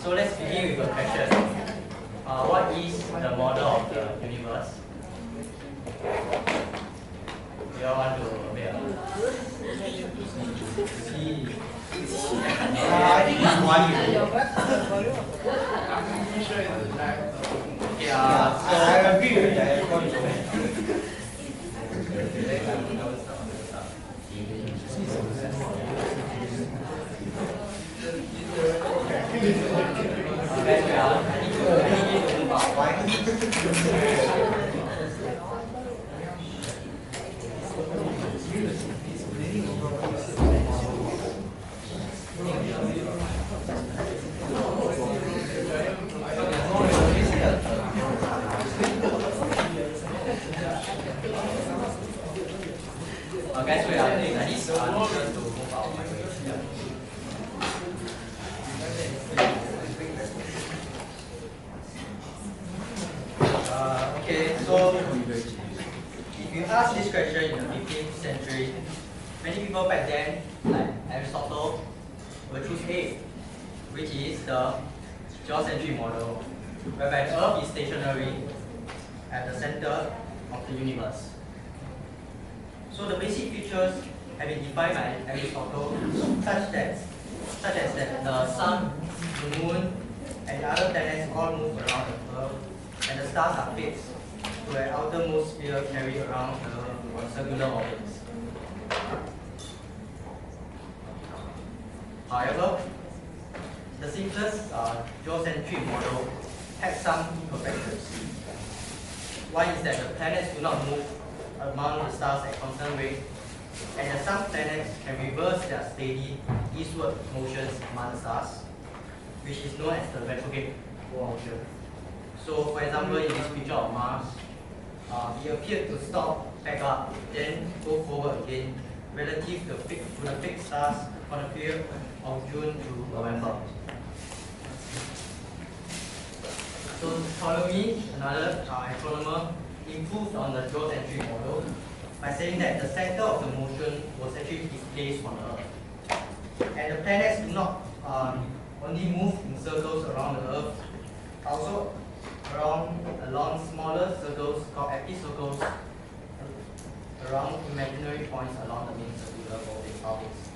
So let's begin with a question. What is the model of the universe? You all want to obey? I think it's one. Yeah, so I agree with that. guys, wait, I need to move out of my way. Okay, so if you ask this question in the 15th century, many people back then, like Aristotle, will choose A, which is the geocentric model, whereby the Earth is stationary at the center of the universe. So the basic features have been defined by Aristotle, such as that the Sun, the Moon, and the other planets all move around the Earth, and the stars are fixed to an outermost sphere carried around the circular orbits. However, the simplest geocentric model has some imperfections. One is that the planets do not move among the stars at constant rate, and that some planets can reverse their steady eastward motions among the stars, which is known as the retrograde motion. So, for example, in this picture of Mars, it appeared to stop back up, then go forward again, relative to the fixed stars for the period of June to November. So, Ptolemy, another astronomer, improved on the geocentric model by saying that the center of the motion was actually displaced on Earth. And the planets do not only move in circles around the Earth, also along smaller circles called epicircles around imaginary points along the main circular orbits.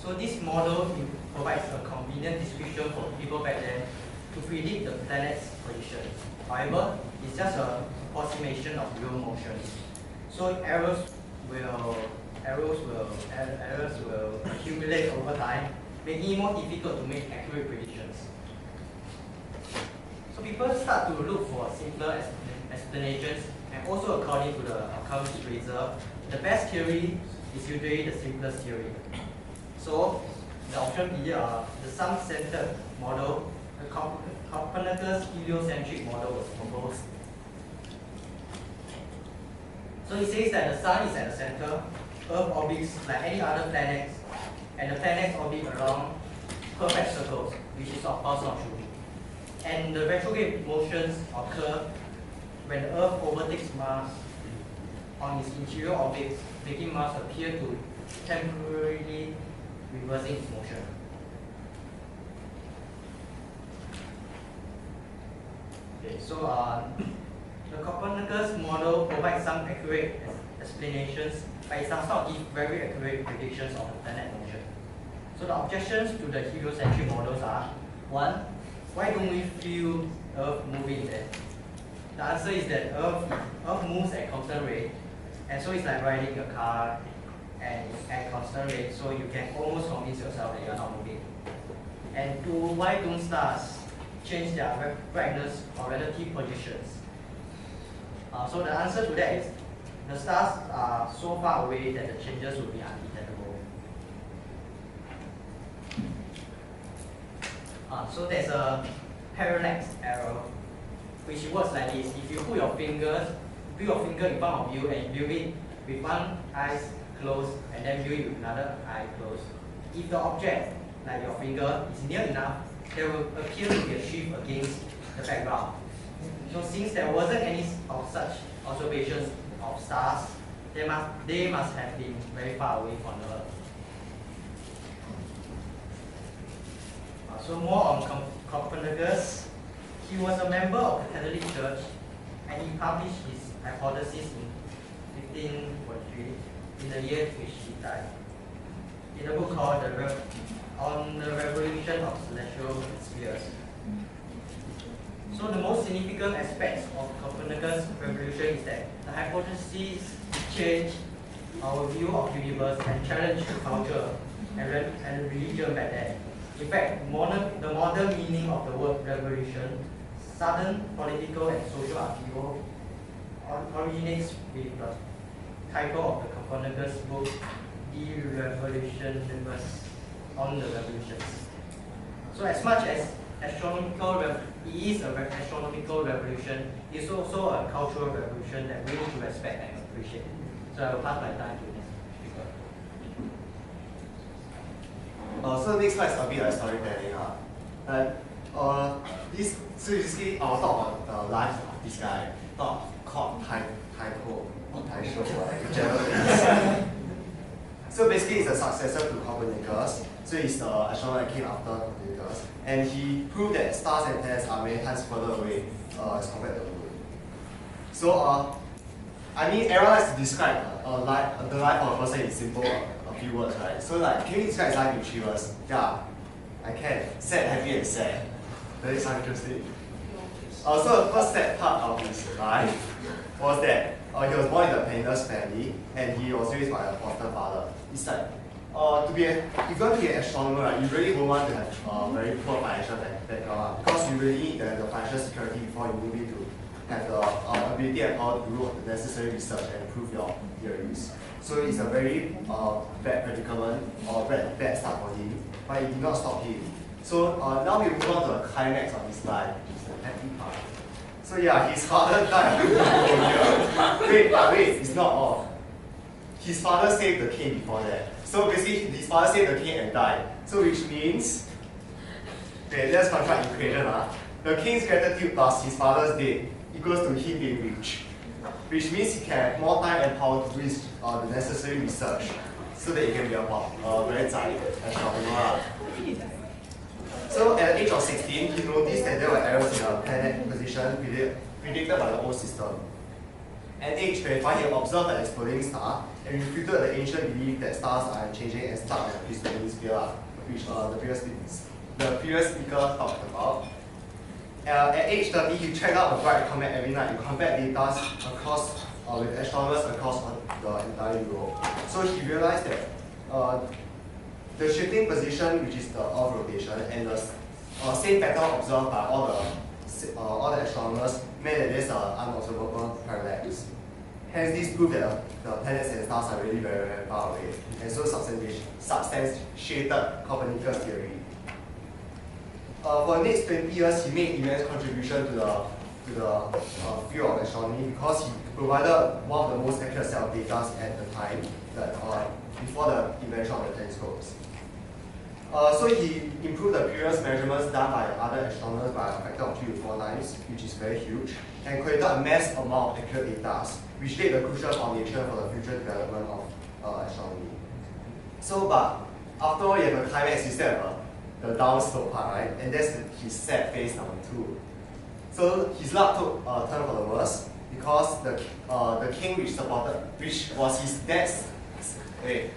So this model provides a convenient description for people back then to predict the planet's position. However, it's just an approximation of real motion. So errors will accumulate over time, making it more difficult to make accurate predictions. So people start to look for simpler explanations, and also according to the Occam's razor, the best theory is usually the simplest theory. So the option B, the sun-centered model, the Copernicus heliocentric model was proposed. So it says that the sun is at the center, Earth orbits like any other planets, and the planets orbit around perfect circles, which is of course not true. And the retrograde motions occur when the Earth overtakes Mars on its interior orbit, making Mars appear to temporarily reversing its motion. Okay, so the Copernicus model provides some accurate explanations, but it does not give very accurate predictions of the planet motion. So the objections to the heliocentric models are: one, why don't we feel Earth moving there? The answer is that Earth moves at constant rate, and so it's like riding a car and at constant rate, so you can almost convince yourself that you're not moving. And two, why don't stars change their brightness or relative positions? So the answer to that is the stars are so far away that the changes will be undetectable. So there's a parallax error, which works like this. If you put your finger in front of you and view it with one eye closed and then view it with another eye closed, if the object, like your finger, is near enough, there will appear to be a shift against the background. So since there wasn't any of such observations of stars, they must have been very far away from the Earth. So more on Copernicus. He was a member of the Catholic Church, and he published his hypothesis in 1543, in the year which he died, in a book called On the Revolution of Celestial Spheres. So the most significant aspects of Copernicus' revolution is that the hypothesis changed our view of the universe and challenged culture and religion back then. In fact, the modern meaning of the word revolution, sudden political and social upheaval, originates with the title of the Copernicus book, De Revolutionimus, on the revolutions. So as much as it is an astronomical revolution, it's also a cultural revolution that we need to respect and appreciate. So I will pass my time to the next speaker. So next slide is a bit like storytelling. So basically I will talk about the life of this guy, not called Taiko or Taisho, whichever it is. So basically it's a successor to Copernicus. So he's the astronomer that came after Copernicus. And he proved that stars and planets are many times further away as compared to the moon. So I mean everyone likes to describe the life of a person in simple a few words, right? So like, can you describe his life in 3 words? Yeah, I can. Sad, happy, and sad. That is interesting. So the first sad part of his life was that he was born in a penniless family and he was raised by a foster father. It's like, if you want to be an astronomer, right, you really won't want to have very poor financial background because you really need the financial security before you move into have the ability and power to do the necessary research and prove your theories. So it's a very bad predicament or bad start for him, but it did not stop him. So now we move on to the climax of his life, which is the happy part. So yeah, his father died. Wait, it's not all. His father saved the king before that. So basically, his father saved the king and died. So which means, okay, let's construct equation. The king's gratitude plus his father's death equals to him being rich. Which means he can have more time and power to do the necessary research so that he can be a very zai astronomer. So at the age of 16, he noticed that there were errors in the planet position predicted by the old system. At age 25, he observed an exploding star and refuted the ancient belief that stars are changing and stuck in a crystalline sphere, which the previous speaker talked about. At age 30, he checked out a bright comet every night and compared data across with astronomers across the entire Europe. So he realized that the shifting position, which is the Earth rotation, and the same pattern observed by all the astronomers, meant that there's an unobservable parallax. Hence, this proved that the planets and stars are really very, very far away, and so substantiated Copernicus' theory. For the next 20 years, he made immense contribution to the field of astronomy because he provided one of the most accurate set of data at the time, before the invention of the telescopes. So he improved the previous measurements done by other astronomers by a factor of 3 to 4 times, which is very huge, and created a mass amount of accurate data, which laid the crucial foundation for the future development of astronomy. So, but after all, you have a climax, you still have the downslope part, right? And that's his sad phase number 2. So his luck took a turn for the worse because the king which was his dad's, which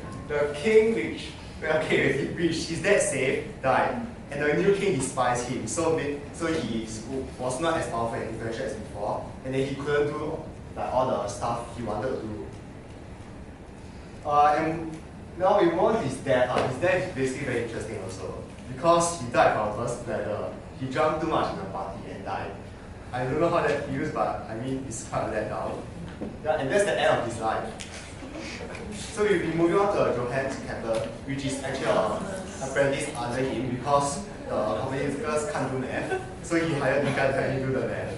his dad saved, died, and the new king despised him. So he was not as powerful and influential as before, and then he couldn't do like all the stuff he wanted to do. And now we want his death. His death is basically very interesting also because he died from a burst bladder. He drank too much in the party and died. I don't know how that feels, but I mean it's quite let down. Yeah, and that's the end of his life. So we'll be moving on to Johannes Kepler, which is actually an apprentice under him because the Copernicus can't do math, so he hired this guy to help him do the math.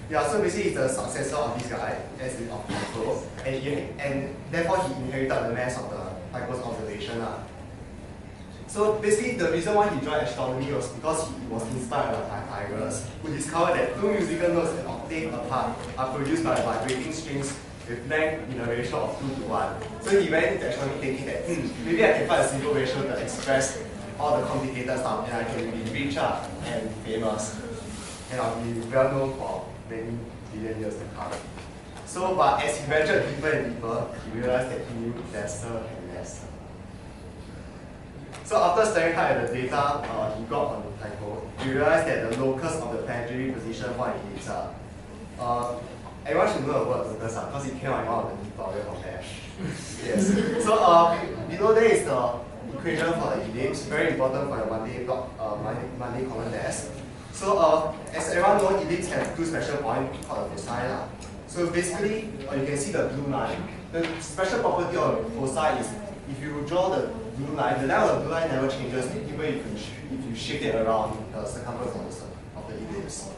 Yeah, so basically he's the successor of this guy, as in of Tycho, and therefore he inherited the mass of the Tycho's observation. So basically the reason why he joined astronomy was because he was inspired by Pythagoras, who discovered that 2 musical notes an octave apart are produced by vibrating strings with length in a ratio of 2 to 1. So he went into astronomy thinking that maybe I can find a simple ratio to express all the complicated stuff, and I can be rich and famous. And I'll be well known for many billion years to come. So, but as he ventured deeper and deeper, he realized that he knew lesser and lesser. So after staring hard at the data he got on the typo, he realized that the locus of the planetary position, what it is, everyone should know the word locus because it came out in one of the tutorial from there. Yes. So below there is the equation for the ellipse, very important for your Monday common test. So as everyone knows, ellipse have two special points called the foci. So basically, you can see the blue line. The special property of foci is if you draw the blue line, the line of the blue line never changes even if you shift it around the circumference of the ellipse.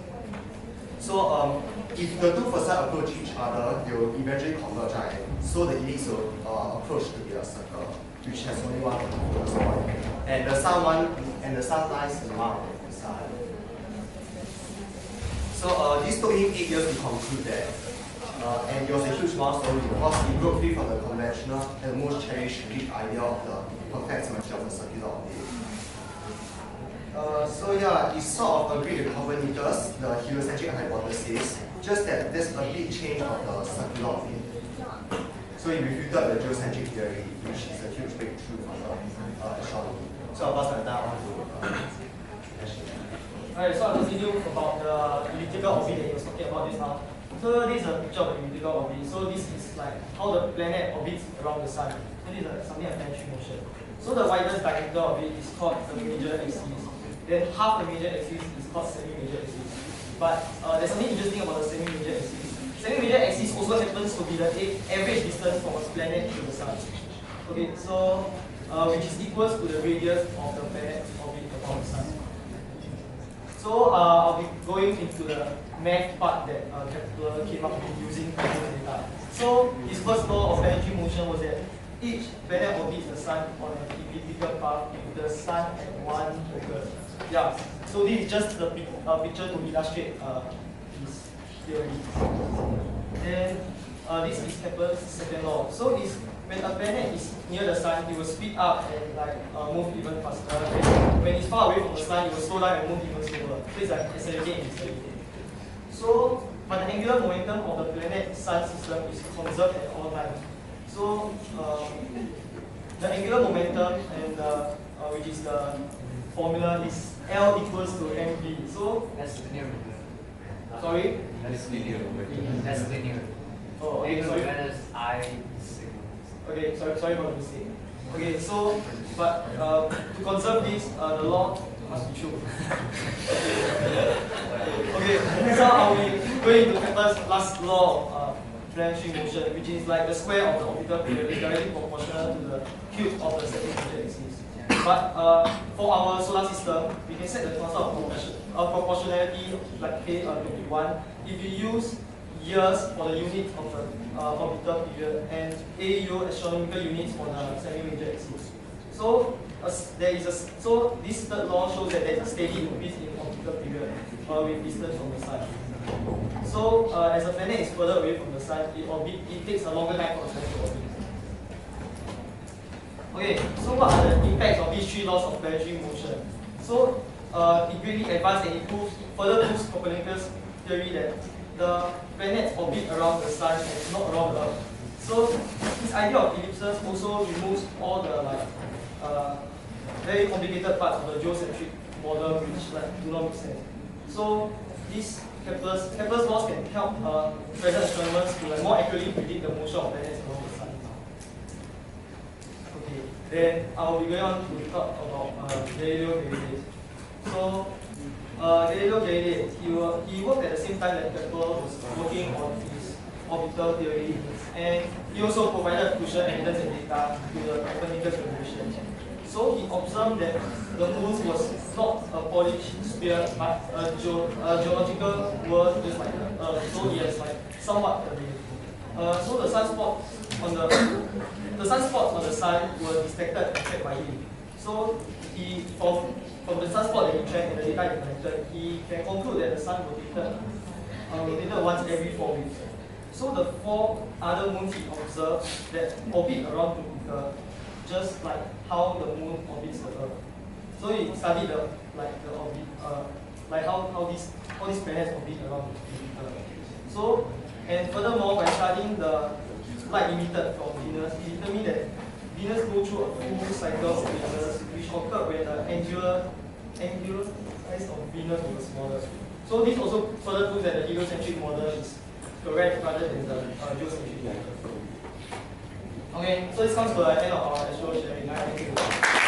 So if the two foci approach each other, they will eventually converge, right? So the ellipse will approach to be a circle, which has only one focus point. And the sun lies in one of the foci. So this took him 8 years to conclude that. And it was a huge milestone because he broke free from the conventional and most cherished Greek idea of the perfect symmetry of the circular orbit. So yeah, it sort of agreed with Copernicus, the heliocentric hypothesis, just that there's a big change of the circular orbit. So he refuted the geocentric theory, which is a huge breakthrough for the astronomy. So I'll pass my time on to Ashlie. Alright, so I'll continue about the elliptical orbit that he was talking about just now. So this is a picture of the elliptical orbit. So this is like how the planet orbits around the sun. So this is something like planetary motion. So the widest diameter of it is called the major axis. Then half the major axis is called semi-major axis. But there's something interesting about the semi-major axis. Semi-major axis also happens to be the average distance from a planet to the sun. Okay, so which is equals to the radius of the planet's orbit around the sun. So I'll be going into the math part that Kepler came up with using this data. So his first law of planetary motion was that each planet orbits the sun on an elliptical path with the sun at one focus. Yeah. So this is just the picture to illustrate his theory. Then this is Kepler's second law. So is when a planet is near the sun, it will speed up and like move even faster. And when it's far away from the sun, it will slow down and move even slower. So it's like accelerate and accelerate. So, but the angular momentum of the planet-sun system is conserved at all times. So the angular momentum and which is the formula is L equals to mv. So that's linear. Sorry? That's linear. That's linear. Oh, okay, sorry. I signal. Okay, sorry for the mistake. Okay, so but to conserve this, the law must be true. Okay, so I'll be going to Kepler's last law of planetary motion, which is like the square of the orbital period is directly proportional to the cube of the semi-major axis. But for our solar system, we can set the concept of proportionality like K to be 1 if you use years for the unit of the orbital period and AU astronomical units for the semi-major axis. So so this third law shows that there is a steady increase in orbital period with distance from the sun. So as the planet is further away from the sun, it takes a longer time for the sun to orbit. Okay, so what are the impacts of these three laws of planetary motion? So it greatly advanced and it further proves Copernicus' theory that the planets orbit around the sun and not around the Earth. So this idea of ellipses also removes all the very complicated parts of the geocentric model which do not make sense. So these Kepler's laws can help present astronomers to more accurately predict the motion of planets around the sun. Okay, then I'll be going on to talk about Galileo Galilei. So Galileo Galilei, he worked at the same time that Kepler was working on his orbital theory, and he also provided crucial evidence and data to the Copernican Revolution. So he observed that the moon was not a polished sphere, but a geological world just like the Earth. So he has like somewhat terrain. So the sunspots on the sun were detected and tracked by him. So he from the sunspot that he tracked and the data he collected, he can conclude that the sun rotated once every 4 weeks. So the 4 other moons he observed that orbit around Jupiter, just like how the moon orbits the Earth. So it studied the orbit, like how these planets orbit around Jupiter. So, and furthermore, by studying the light emitted from Venus, it determined that Venus goes through a full cycle of phases, which occurred when the angular size of Venus was smaller. So this also further proves that the heliocentric model is correct rather than the geocentric model. Okay, so this comes to the end of our astro sharing. Thank you.